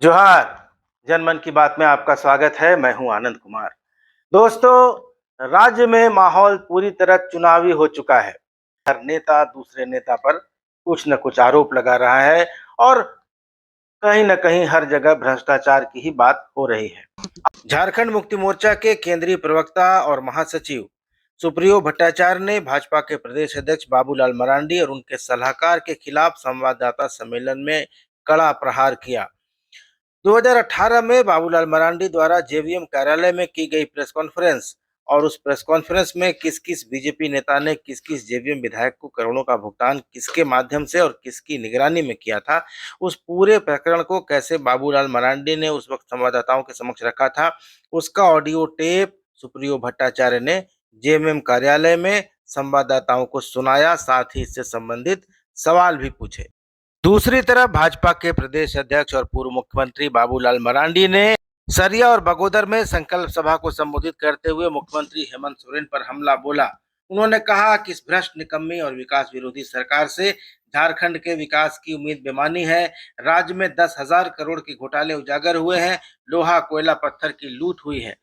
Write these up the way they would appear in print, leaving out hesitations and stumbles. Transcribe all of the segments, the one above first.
जोहार। जनमन की बात में आपका स्वागत है। मैं हूं आनंद कुमार। दोस्तों, राज्य में माहौल पूरी तरह चुनावी हो चुका है। हर नेता दूसरे नेता पर कुछ न कुछ आरोप लगा रहा है और कहीं न कहीं हर जगह भ्रष्टाचार की ही बात हो रही है। झारखंड मुक्ति मोर्चा के केंद्रीय प्रवक्ता और महासचिव सुप्रियो भट्टाचार्य ने भाजपा के प्रदेश अध्यक्ष बाबूलाल मरांडी और उनके सलाहकार के खिलाफ संवाददाता सम्मेलन में कड़ा प्रहार किया। 2018 में बाबूलाल मरांडी द्वारा जेवीएम कार्यालय में की गई प्रेस कॉन्फ्रेंस और उस प्रेस कॉन्फ्रेंस में किस किस बीजेपी नेता ने किस किस जेवीएम विधायक को करोड़ों का भुगतान किसके माध्यम से और किसकी निगरानी में किया था, उस पूरे प्रकरण को कैसे बाबूलाल मरांडी ने उस वक्त संवाददाताओं के समक्ष रखा था, उसका ऑडियो टेप सुप्रियो भट्टाचार्य ने जेवीएम कार्यालय में संवाददाताओं को सुनाया, साथ ही इससे संबंधित सवाल भी पूछे। दूसरी तरफ भाजपा के प्रदेश अध्यक्ष और पूर्व मुख्यमंत्री बाबूलाल मरांडी ने सरिया और बगोदर में संकल्प सभा को संबोधित करते हुए मुख्यमंत्री हेमंत सोरेन पर हमला बोला। उन्होंने कहा कि इस भ्रष्ट, निकम्मी और विकास विरोधी सरकार से झारखंड के विकास की उम्मीद बेमानी है। राज्य में 10,000 करोड़ के घोटाले उजागर हुए हैं, लोहा कोयला पत्थर की लूट हुई है।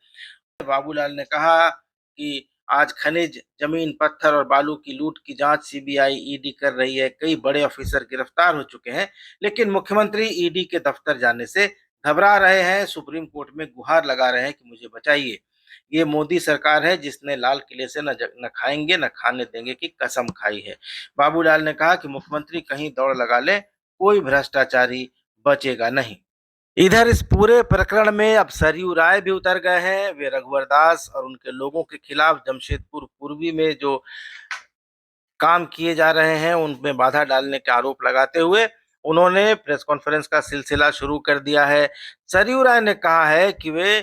बाबूलाल ने कहा कि आज खनिज, जमीन, पत्थर और बालू की लूट की जांच सीबीआई, ईडी कर रही है। कई बड़े ऑफिसर गिरफ्तार हो चुके हैं, लेकिन मुख्यमंत्री ईडी के दफ्तर जाने से घबरा रहे हैं। सुप्रीम कोर्ट में गुहार लगा रहे हैं कि मुझे बचाइए। ये मोदी सरकार है जिसने लाल किले से न खाएंगे न खाने देंगे की कसम खाई है। बाबूलाल ने कहा कि मुख्यमंत्री कहीं दौड़ लगा ले, कोई भ्रष्टाचारी बचेगा नहीं। इधर इस पूरे प्रकरण में अब सरयू राय भी उतर गए हैं। वे रघुवर दास और उनके लोगों के खिलाफ जमशेदपुर पूर्वी में जो काम किए जा रहे हैं उनमें बाधा डालने के आरोप लगाते हुए उन्होंने प्रेस कॉन्फ्रेंस का सिलसिला शुरू कर दिया है। सरयू राय ने कहा है कि वे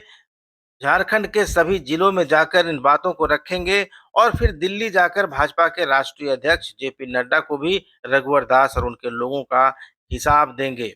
झारखंड के सभी जिलों में जाकर इन बातों को रखेंगे और फिर दिल्ली जाकर भाजपा के राष्ट्रीय अध्यक्ष जेपी नड्डा को भी रघुवर दास और उनके लोगों का हिसाब देंगे।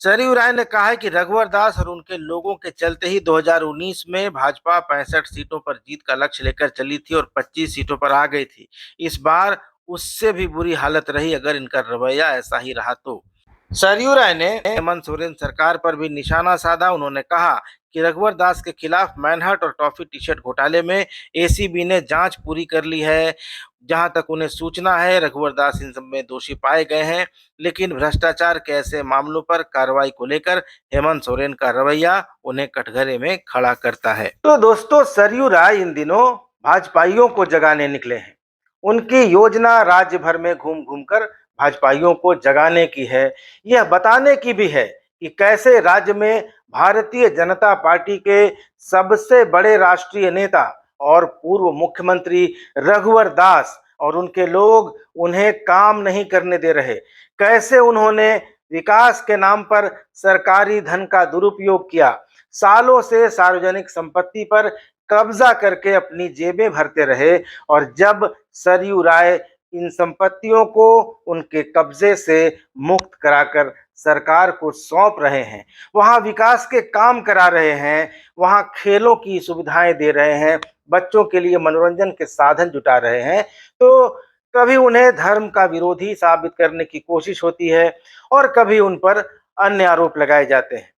सरयू राय ने कहा है कि रघुवर दास और उनके लोगों के चलते ही 2019 में भाजपा 65 सीटों पर जीत का लक्ष्य लेकर चली थी और 25 सीटों पर आ गई थी। इस बार उससे भी बुरी हालत रही अगर इनका रवैया ऐसा ही रहा तो। सरयू राय ने हेमंत सोरेन सरकार पर भी निशाना साधा। उन्होंने कहा कि रघुवर दास के खिलाफ मैनहट और टॉफी टी शर्ट घोटाले में एसीबी ने जांच पूरी कर ली है। जहां तक उन्हें सूचना है, रघुवर दास इन सब में दोषी पाए गए हैं, लेकिन भ्रष्टाचार के ऐसे मामलों पर कार्रवाई को लेकर हेमंत सोरेन का रवैया उन्हें कटघरे में खड़ा करता है। तो दोस्तों, सरयू राय इन दिनों भाजपाइयों को जगाने निकले हैं। उनकी योजना राज्य भर में घूम घूम कर भाजपाइयों को जगाने की है। यह बताने की भी है कि कैसे राज्य में भारतीय जनता पार्टी के सबसे बड़े राष्ट्रीय नेता और पूर्व मुख्यमंत्री रघुवर दास और उनके लोग उन्हें काम नहीं करने दे रहे। कैसे उन्होंने विकास के नाम पर सरकारी धन का दुरुपयोग किया, सालों से सार्वजनिक संपत्ति पर कब्जा करके अपनी जेबें भरते रहे और जब सरयू राय इन संपत्तियों को उनके कब्जे से मुक्त कराकर सरकार को सौंप रहे हैं, वहां विकास के काम करा रहे हैं, वहां खेलों की सुविधाएं दे रहे हैं, बच्चों के लिए मनोरंजन के साधन जुटा रहे हैं, तो कभी उन्हें धर्म का विरोधी साबित करने की कोशिश होती है और कभी उन पर अन्य आरोप लगाए जाते हैं।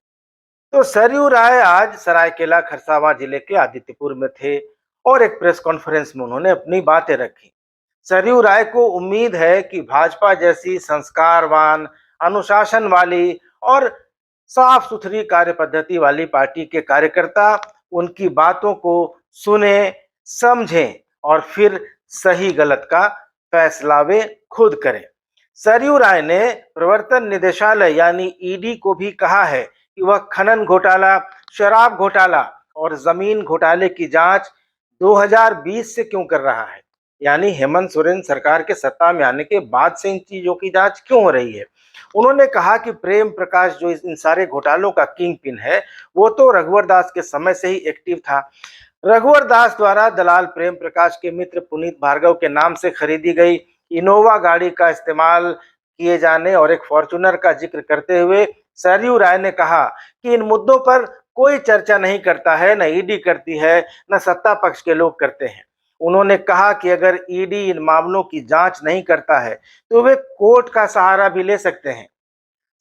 तो सरयू राय आज सरायकेला खरसावां जिले के आदित्यपुर में थे और एक प्रेस कॉन्फ्रेंस में उन्होंने अपनी बातें रखी। सरयू राय को उम्मीद है कि भाजपा जैसी संस्कारवान, अनुशासन वाली और साफ सुथरी कार्य पद्धति वाली पार्टी के कार्यकर्ता उनकी बातों को सुने, समझें और फिर सही गलत का फैसला वे खुद करें। सरयू राय ने प्रवर्तन निदेशालय यानी ईडी को भी कहा है कि वह खनन घोटाला, शराब घोटाला और जमीन घोटाले की जांच 2020 से क्यों कर रहा है, यानी हेमंत सोरेन सरकार के सत्ता में आने के बाद से इन चीजों की जांच क्यों हो रही है। उन्होंने कहा कि प्रेम प्रकाश जो इन सारे घोटालों का किंग पिन है, वो तो रघुवर दास के समय से ही एक्टिव था। रघुवर दास द्वारा दलाल प्रेम प्रकाश के मित्र पुनीत भार्गव के नाम से खरीदी गई इनोवा गाड़ी का इस्तेमाल किए जाने और एक फॉर्च्यूनर का जिक्र करते हुए सरयू राय ने कहा कि इन मुद्दों पर कोई चर्चा नहीं करता है, न ईडी करती है, न सत्ता पक्ष के लोग करते हैं। उन्होंने कहा कि अगर ईडी इन मामलों की जांच नहीं करता है तो वे कोर्ट का सहारा भी ले सकते हैं।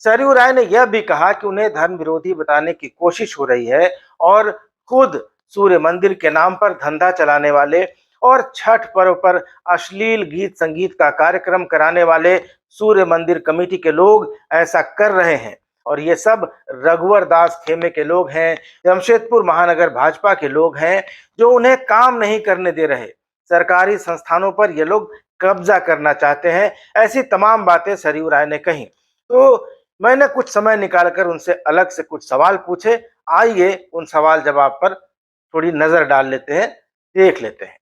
सरयू राय ने यह भी कहा कि उन्हें धर्म विरोधी बताने की कोशिश हो रही है और खुद सूर्य मंदिर के नाम पर धंधा चलाने वाले और छठ पर्व पर अश्लील गीत संगीत का कार्यक्रम कराने वाले सूर्य मंदिर कमेटी के लोग ऐसा कर रहे हैं और ये सब रघुवर दास खेमे के लोग हैं, जमशेदपुर महानगर भाजपा के लोग हैं जो उन्हें काम नहीं करने दे रहे। सरकारी संस्थानों पर ये लोग कब्जा करना चाहते हैं। ऐसी तमाम बातें सरयू राय ने कही। तो मैंने कुछ समय निकालकर उनसे अलग से कुछ सवाल पूछे। आइए उन सवाल जवाब पर थोड़ी नजर डाल लेते हैं, देख लेते हैं।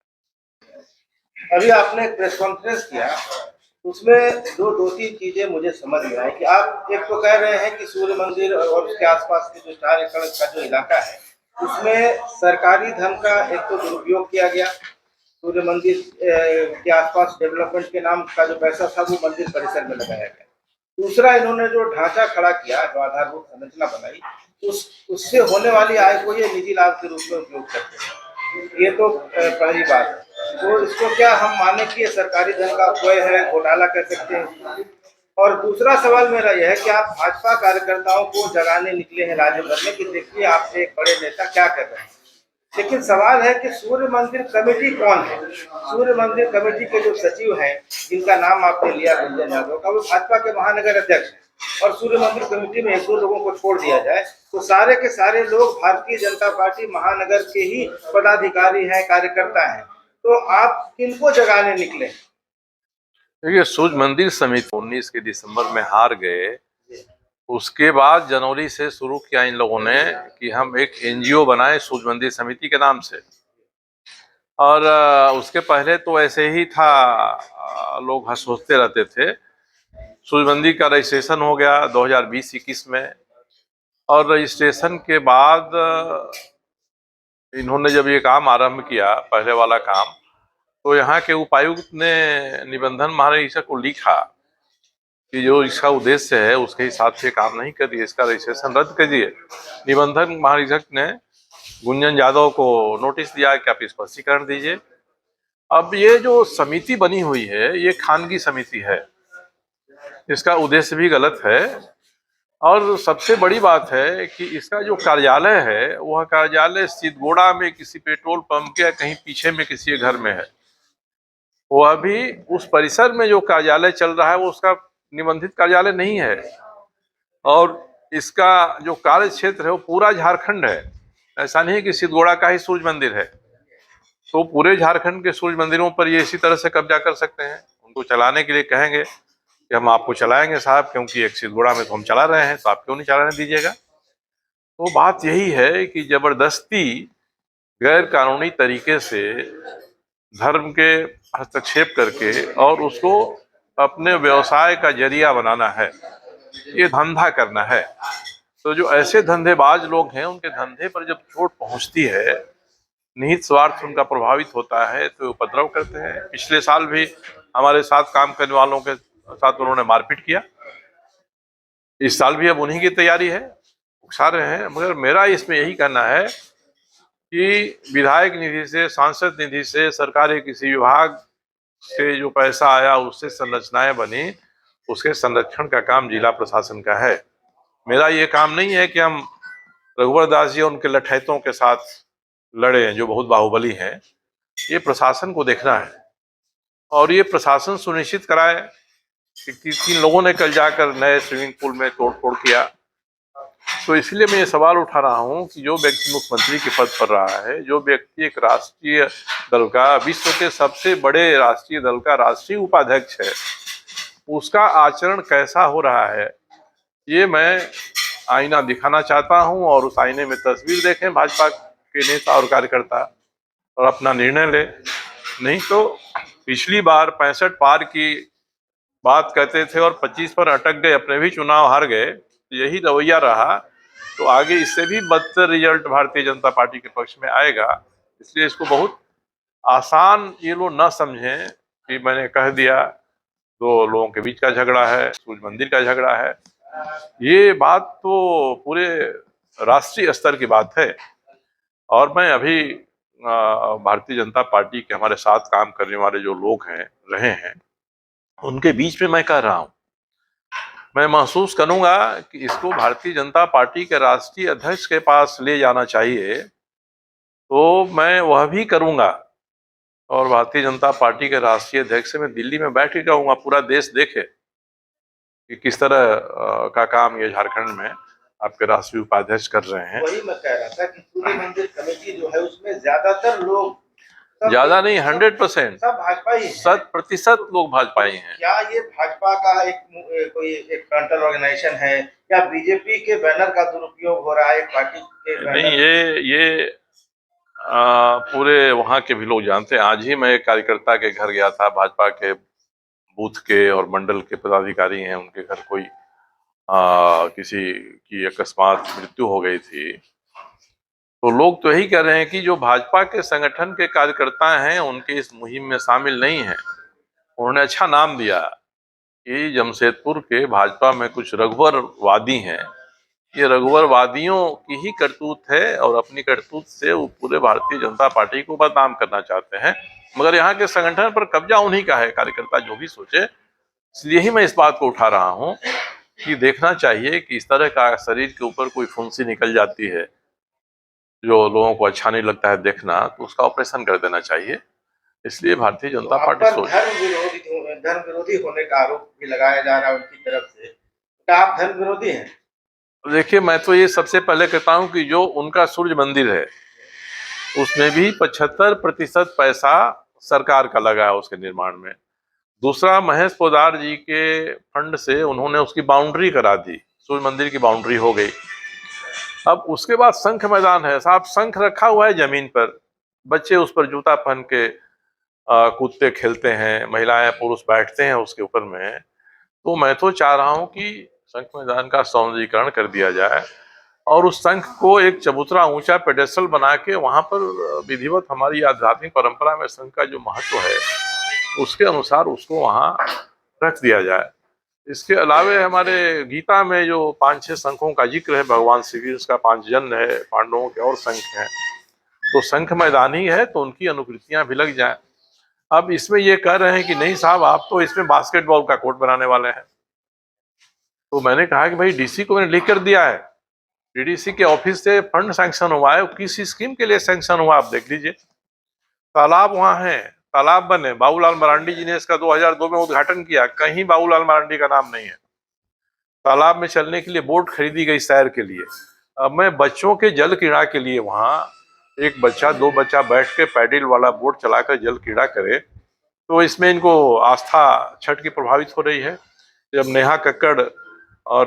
अभी आपने एक प्रेस कॉन्फ्रेंस किया, उसमें दो तीन चीजें मुझे समझ में आई कि आप एक तो कह रहे हैं कि सूर्य मंदिर और उसके आसपास के जो 4 एकड़ का जो इलाका है उसमें सरकारी धन का एक तो दुरुपयोग किया गया, सूर्य मंदिर के आसपास डेवलपमेंट के नाम का जो पैसा था वो मंदिर परिसर में लगाया गया। दूसरा, इन्होंने जो ढांचा खड़ा किया, जो आधारभूत संरचना बनाई, उससे होने वाली आय को ये निजी लाभ के रूप में उपयोग करते हैं। ये तो पहली बात है। तो इसको क्या हम माने कि ये सरकारी धन का अपव्यय है, घोटाला कह सकते हैं? और दूसरा सवाल मेरा यह है कि आप भाजपा कार्यकर्ताओं को जगाने निकले हैं राज्य भर में कि देखिए आपसे एक बड़े नेता क्या कर रहे हैं, लेकिन सवाल है कि सूर्य मंदिर कमेटी कौन है? सूर्य मंदिर कमेटी के जो सचिव हैं, जिनका नाम आपने लिया रंजन यादव का, वो भाजपा के महानगर अध्यक्ष हैं और सूर्य मंदिर कमेटी में 1-2 लोगों को छोड़ दिया जाए तो सारे के सारे लोग भारतीय जनता पार्टी महानगर के ही पदाधिकारी हैं, कार्यकर्ता हैं। तो आप किनको जगाने निकले? देखिए, सूर्य मंदिर समिति 19 के दिसंबर में हार गए। उसके बाद जनवरी से शुरू किया इन लोगों ने कि हम एक एनजीओ बनाए सूर्य मंदिर समिति के नाम से। और उसके पहले तो ऐसे ही था, लोग सोचते रहते थे। सूर्य मंदिर का रजिस्ट्रेशन हो गया 2020-21 में, और रजिस्ट्रेशन के बाद इन्होंने जब ये काम आरंभ किया, पहले वाला काम, तो यहाँ के उपायुक्त ने निबंधन महानिरीक्षक को लिखा कि जो इसका उद्देश्य है उसके हिसाब से काम नहीं कर रही है, इसका रजिस्ट्रेशन रद्द कीजिए। निबंधन महानिरीक्षक ने गुंजन यादव को नोटिस दिया कि आप स्पष्टीकरण दीजिए। अब ये जो समिति बनी हुई है ये खानगी समिति है, इसका उद्देश्य भी गलत है। और सबसे बड़ी बात है कि इसका जो कार्यालय है वह कार्यालय सिद्धगोड़ा में किसी पेट्रोल पंप के कहीं पीछे में किसी घर में है। वह भी उस परिसर में जो कार्यालय चल रहा है वो उसका निबंधित कार्यालय नहीं है। और इसका जो कार्य क्षेत्र है वो पूरा झारखंड है, ऐसा नहीं है कि सिद्धगोड़ा का ही सूर्य मंदिर है। तो पूरे झारखंड के सूर्य मंदिरों पर ये इसी तरह से कब्जा कर सकते हैं। उनको चलाने के लिए कहेंगे कि हम आपको चलाएंगे साहब, क्योंकि एक सिद्धगोड़ा में तो हम चला रहे हैं, तो आप क्यों नहीं चलाने दीजिएगा। तो बात यही है कि जबरदस्ती गैर कानूनी तरीके से धर्म के हस्तक्षेप करके और उसको अपने व्यवसाय का जरिया बनाना है, ये धंधा करना है। तो जो ऐसे धंधेबाज लोग हैं उनके धंधे पर जब चोट पहुंचती है, निहित स्वार्थ उनका प्रभावित होता है, तो उपद्रव करते हैं। पिछले साल भी हमारे साथ काम करने वालों के साथ उन्होंने मारपीट किया। इस साल भी अब उन्हीं की तैयारी है, उकसा रहे हैं। मगर मेरा इसमें यही कहना है कि विधायक निधि से, सांसद निधि से, सरकारी किसी विभाग से जो पैसा आया उससे संरचनाएं बनी, उसके संरक्षण का काम जिला प्रशासन का है। मेरा ये काम नहीं है कि हम रघुवर दास जी और उनके लठैतों के साथ लड़े जो बहुत बाहुबली हैं। ये प्रशासन को देखना है और ये प्रशासन सुनिश्चित कराए कि किन लोगों ने कल जाकर नए स्विमिंग पूल में तोड़-फोड़ किया। तो इसलिए मैं ये सवाल उठा रहा हूँ कि जो व्यक्ति मुख्यमंत्री के पद पर रहा है, जो व्यक्ति एक राष्ट्रीय दल का, विश्व के सबसे बड़े राष्ट्रीय दल का राष्ट्रीय उपाध्यक्ष है, उसका आचरण कैसा हो रहा है ये मैं आईना दिखाना चाहता हूं। और उस आईने में तस्वीर देखें भाजपा के नेता और कार्यकर्ता और अपना निर्णय ले। नहीं तो पिछली बार 65 पार की बात कहते थे और 25 पर अटक गए, अपने भी चुनाव हार गए, तो यही रवैया रहा तो आगे इससे भी बदतर रिजल्ट भारतीय जनता पार्टी के पक्ष में आएगा। इसलिए इसको बहुत आसान ये लोग न समझें कि मैंने कह दिया 2 लोगों के बीच का झगड़ा है, सूर्य मंदिर का झगड़ा है। ये बात तो पूरे राष्ट्रीय स्तर की बात है। और मैं अभी भारतीय जनता पार्टी के हमारे साथ काम करने वाले जो लोग हैं, रहे हैं, उनके बीच में मैं कह रहा हूं मैं महसूस करूंगा कि इसको भारतीय जनता पार्टी के राष्ट्रीय अध्यक्ष के पास ले जाना चाहिए, तो मैं वह भी करूंगा। और भारतीय जनता पार्टी के राष्ट्रीय अध्यक्ष से मैं दिल्ली में बैठ के कहूंगा, पूरा देश देखे कि किस तरह का काम ये झारखंड में आपके राष्ट्रीय उपाध्यक्ष कर रहे हैं। वही मैं कह रहा था कि सूर्य मंदिर कमेटी जो है उसमें ज्यादातर लोग, ज्यादा नहीं, 100%, सब भाजपा ही हैं। 100% लोग भाजपा ही हैं। क्या ये भाजपा का कोई एक फ्रंटल ऑर्गेनाइजेशन है या बीजेपी के बैनर का दुरुपयोग हो रहा है पार्टी के बैनर? नहीं, ये पूरे वहां के भी लोग जानते हैं। आज ही मैं एक कार्यकर्ता के घर गया था, भाजपा के बूथ के और मंडल के पदाधिकारी हैं, उनके घर कोई किसी की अकस्मात मृत्यु हो गई थी। तो लोग तो यही कह रहे हैं कि जो भाजपा के संगठन के कार्यकर्ता हैं उनके इस मुहिम में शामिल नहीं है। उन्होंने अच्छा नाम दिया कि जमशेदपुर के भाजपा में कुछ रघुवरवादी हैं। ये रघुवरवादियों की ही करतूत है और अपनी करतूत से वो पूरे भारतीय जनता पार्टी को बदनाम करना चाहते हैं। मगर यहाँ के संगठन पर कब्जा उन्हीं का है, कार्यकर्ता जो भी सोचे। इसलिए ही मैं इस बात को उठा रहा हूँ कि देखना चाहिए कि इस तरह का शरीर के ऊपर कोई फुंसी निकल जाती है जो लोगों को अच्छा नहीं लगता है देखना, तो उसका ऑपरेशन कर देना चाहिए। इसलिए भारतीय जनता पार्टी सोच, धर्म विरोधी होने का आरोप भी लगाया जा रहा है उनकी तरफ से। क्या आप धर्म विरोधी हैं? देखिए, मैं तो ये सबसे पहले कहता हूं कि जो उनका सूर्य मंदिर है उसमें भी 75% पैसा सरकार का लगा है उसके निर्माण में। दूसरा, महेश पोद्दार जी के फंड से उन्होंने उसकी बाउंड्री करा दी, सूर्य मंदिर की बाउंड्री हो गई। अब उसके बाद शंख मैदान है साहब, शंख रखा हुआ है जमीन पर, बच्चे उस पर जूता पहन के कूदते खेलते हैं, महिलाएं पुरुष बैठते हैं उसके ऊपर में। तो मैं तो चाह रहा हूं कि शंख मैदान का सौंदर्यीकरण कर दिया जाए और उस शंख को एक चबूतरा ऊंचा पेडेस्टल बना के वहां पर विधिवत हमारी आध्यात्मिक परंपरा में शंख का जो महत्व है उसके अनुसार उसको वहां रख दिया जाए। इसके अलावे हमारे गीता में जो 5-6 शंखों का जिक्र है, भगवान श्री कृष्ण का 5 जन्म है, पांडवों के और शंख हैं, तो शंख मैदान ही है तो उनकी अनुकृतियां भी लग जाए। अब इसमें ये कह रहे हैं कि नहीं साहब आप तो इसमें बास्केटबॉल का कोर्ट बनाने वाले हैं। तो मैंने कहा कि भाई डीसी को मैंने लिख कर दिया है, डीडीसी के ऑफिस से फंड सैंक्शन हुआ है, किस स्कीम के लिए सैंक्शन हुआ आप देख लीजिए। तालाब वहां है, तालाब बने, बाबूलाल मरांडी जी ने इसका 2002 में उद्घाटन किया, कहीं बाबूलाल मरांडी का नाम नहीं है। तालाब में चलने के लिए बोट खरीदी गई सैर के लिए। अब मैं बच्चों के जल क्रीड़ा के लिए वहां एक बच्चा 2 बच्चा बैठ के पैडल वाला बोट चलाकर जल क्रीड़ा करे, तो इसमें इनको आस्था छठ की प्रभावित हो रही है। जब नेहा कक्कड़ और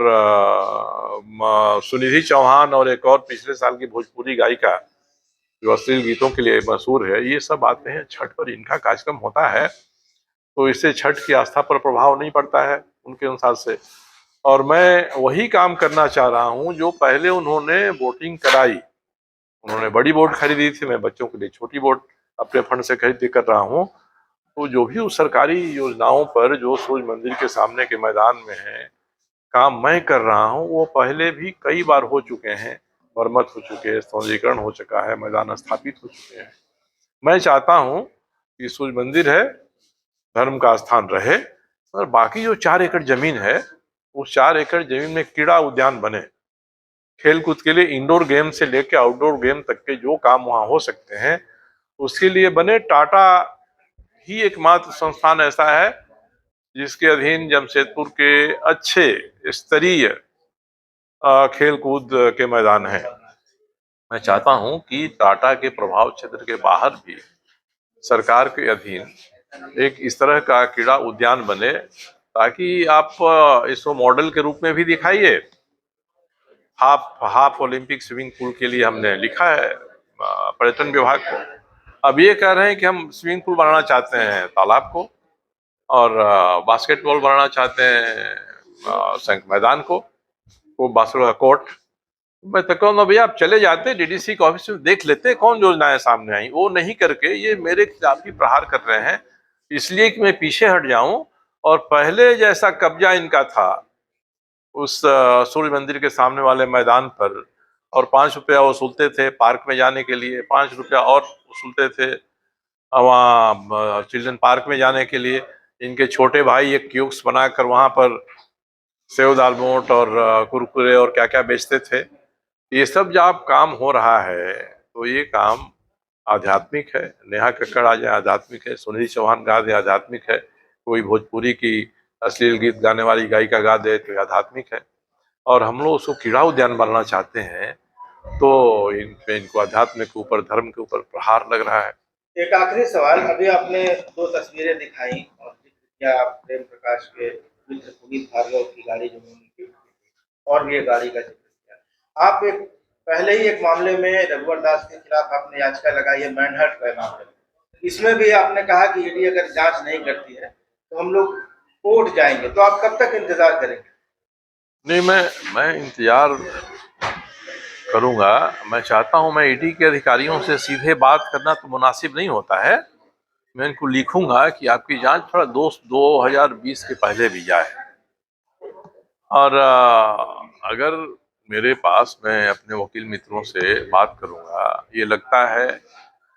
सुनिधि चौहान और एक और पिछले साल की भोजपुरी गायिका जो अश्लील गीतों के लिए मशहूर है, ये सब आते हैं छठ पर, इनका कार्यक्रम होता है, तो इससे छठ की आस्था पर प्रभाव नहीं पड़ता है उनके अनुसार से। और मैं वही काम करना चाह रहा हूं जो पहले उन्होंने बोटिंग कराई। उन्होंने बड़ी बोट खरीदी थी, मैं बच्चों के लिए छोटी बोट अपने फंड से खरीद कर रहा हूं। तो जो भी उस सरकारी योजनाओं पर जो सूर्य मंदिर के सामने के मैदान में है काम मैं कर रहा हूं, वो पहले भी कई बार हो चुके हैं, मरम्मत हो चुके हैं, सौंदर्यीकरण हो चुका है, मैदान स्थापित हो चुके हैं। मैं चाहता हूं कि सूर्य मंदिर है, धर्म का स्थान रहे, और बाकी जो 4 एकड़ जमीन है उस 4 एकड़ जमीन में क्रीड़ा उद्यान बने। खेल कूद के लिए इंडोर गेम से लेकर आउटडोर गेम तक के जो काम वहां हो सकते हैं उसके लिए बने। टाटा ही एकमात्र संस्थान ऐसा है जिसके अधीन जमशेदपुर के अच्छे स्तरीय खेल कूद के मैदान हैं। मैं चाहता हूं कि टाटा के प्रभाव क्षेत्र के बाहर भी सरकार के अधीन एक इस तरह का क्रीड़ा उद्यान बने, ताकि आप इसको मॉडल के रूप में भी दिखाइए। हाफ ओलंपिक स्विमिंग पूल के लिए हमने लिखा है पर्यटन विभाग को। अब ये कह रहे हैं कि हम स्विमिंग पूल बनाना चाहते हैं तालाब को, और बास्केटबॉल बनाना चाहते हैं शंख मैदान को, वो बास्केटबॉल कोर्ट। मैं तो कहूँगा भैया आप चले जाते डीडीसी के ऑफिस में देख लेते कौन योजनाएं सामने आई। वो नहीं करके ये मेरे खिलाफ ही प्रहार कर रहे हैं, इसलिए कि मैं पीछे हट जाऊं और पहले जैसा कब्जा इनका था उस सूर्य मंदिर के सामने वाले मैदान पर, और 5 रुपया वसूलते थे पार्क में जाने के लिए, 5 रुपया और वसूलते थे वहाँ चिल्ड्रन पार्क में जाने के लिए। इनके छोटे भाई एक कियोस्क बनाकर वहां पर सेव दालमोट और कुरकुरे और क्या क्या बेचते थे। ये सब जब काम हो रहा है तो ये काम आध्यात्मिक है। नेहा कक्कड़ आज आध्यात्मिक है, सुनिधि चौहान गा दे आध्यात्मिक है, कोई भोजपुरी की अश्लील गीत गाने वाली गायिका गा दे तो आध्यात्मिक है। और हम लोग उसको कीड़ा उद्यान बनाना चाहते हैं तो इनको अध्यात्म के ऊपर, धर्म के ऊपर प्रहार लग रहा है। एक आखिरी सवाल, अभी आपने दो तस्वीरें दिखाई और जिक्र किया प्रेम प्रकाश के मित्र पुनीत भार्गव की गाड़ी जो उनकी, और भी एक गाड़ी का जिक्र किया। आप एक पहले ही एक मामले में रघुवर दास के खिलाफ आपने याचिका लगाई है, मैनहर्ट के मामले में। इसमें भी आपने कहा कि ईडी अगर जांच नहीं करती है तो हम लोग कोर्ट जाएंगे, तो आप कब तक इंतजार करेंगे? नहीं, मैं इंतजार करूंगा। मैं चाहता हूं, मैं ईडी के अधिकारियों से सीधे बात करना तो मुनासिब नहीं होता है। मैं इनको लिखूंगा कि आपकी जांच थोड़ा 2020 के पहले भी जाए। और अगर मेरे पास, मैं अपने वकील मित्रों से बात करूंगा, ये लगता है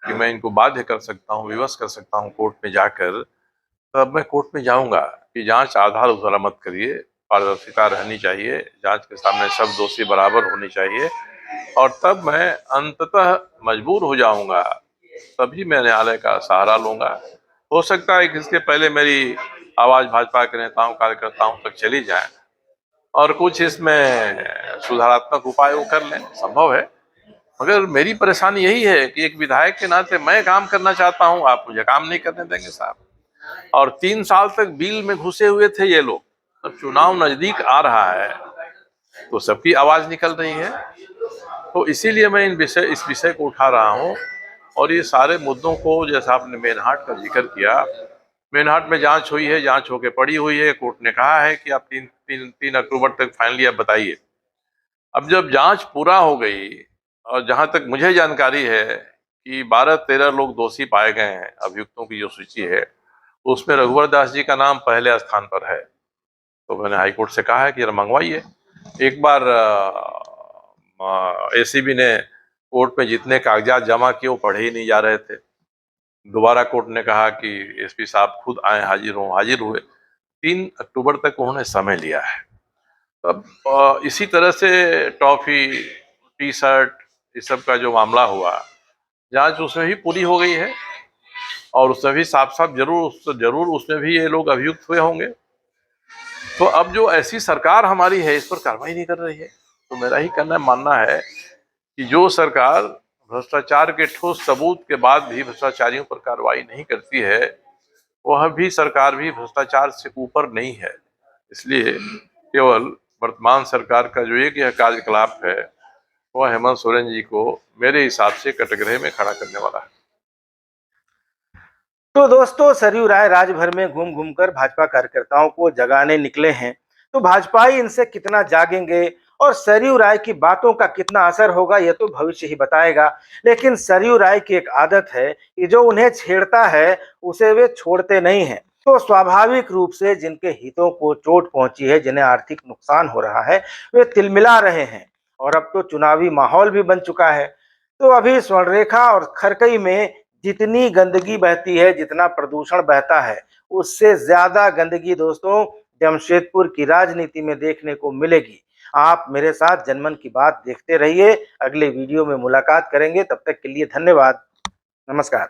कि मैं इनको बाध्य कर सकता हूँ, विवश कर सकता हूँ कोर्ट में जाकर, तब मैं कोर्ट में जाऊंगा कि जांच आधार उधार मत करिए, पारदर्शिता रहनी चाहिए, जांच के सामने सब दोषी बराबर होने चाहिए। और तब मैं अंततः मजबूर हो जाऊंगा, तभी मैं न्यायालय का सहारा लूंगा। हो सकता है कि इसके पहले मेरी आवाज भाजपा के नेताओं कार्यकर्ताओं तक चली जाए और कुछ इसमें सुधारात्मक उपाय वो कर लें, संभव है। मगर मेरी परेशानी यही है कि एक विधायक के नाते मैं काम करना चाहता हूं, आप मुझे काम नहीं करने देंगे साहब। और 3 साल तक बिल में घुसे हुए थे ये लोग। अब चुनाव नजदीक आ रहा है तो सबकी आवाज निकल रही है। तो इसीलिए मैं इस विषय को उठा रहा हूं। और ये सारे मुद्दों को, जैसा आपने मेनहाट का जिक्र किया, मेनहाट में जांच हुई है, जांच होके पड़ी हुई है। कोर्ट ने कहा है कि आप 3 अक्टूबर तक फाइनली आप बताइए। अब जब जांच पूरा हो गई और जहां तक मुझे जानकारी है कि 12-13 लोग दोषी पाए गए हैं, अभियुक्तों की जो सूची है उसमें रघुवर दास जी का नाम पहले स्थान पर है। तो मैंने हाईकोर्ट से कहा है कि जरा मंगवाइए। एक बार एसीबी ने कोर्ट में जितने कागजात जमा किए वो पढ़े ही नहीं जा रहे थे। दोबारा कोर्ट ने कहा कि एसपी साहब खुद आए, हाजिर हुए। 3 अक्टूबर तक उन्होंने समय लिया है। अब इसी तरह से टॉफी, टी शर्ट, इस सब का जो मामला हुआ, जांच उसमें भी पूरी हो गई है और उसमें भी साफ साफ जरूर उसमें भी ये लोग अभियुक्त हुए होंगे। तो अब जो ऐसी सरकार हमारी है, इस पर कार्रवाई नहीं कर रही है। तो मेरा ही मानना है कि जो सरकार भ्रष्टाचार के ठोस सबूत के बाद भी भ्रष्टाचारियों पर कार्रवाई नहीं करती है, वह भी सरकार भी भ्रष्टाचार से ऊपर नहीं है। इसलिए केवल वर्तमान सरकार का जो एक यह कार्यकलाप है, वह हेमंत सोरेन जी को मेरे हिसाब से कटघरे में खड़ा करने वाला है। तो दोस्तों, सरयू राय राज्य भर में घूम घूम कर भाजपा कार्यकर्ताओं को जगाने निकले हैं। तो भाजपाई इनसे कितना जागेंगे और सरयू राय की बातों का कितना असर होगा, यह तो भविष्य ही बताएगा। लेकिन सरयू राय की एक आदत है कि जो उन्हें छेड़ता है उसे वे छोड़ते नहीं हैं। तो स्वाभाविक रूप से जिनके हितों को चोट पहुंची है, जिन्हें आर्थिक नुकसान हो रहा है, वे तिलमिला रहे हैं। और अब तो चुनावी माहौल भी बन चुका है। तो अभी स्वर्णरेखा और खरकई में जितनी गंदगी बहती है, जितना प्रदूषण बहता है, उससे ज्यादा गंदगी दोस्तों जमशेदपुर की राजनीति में देखने को मिलेगी। आप मेरे साथ जनमन की बात देखते रहिए। अगले वीडियो में मुलाकात करेंगे, तब तक के लिए धन्यवाद। नमस्कार।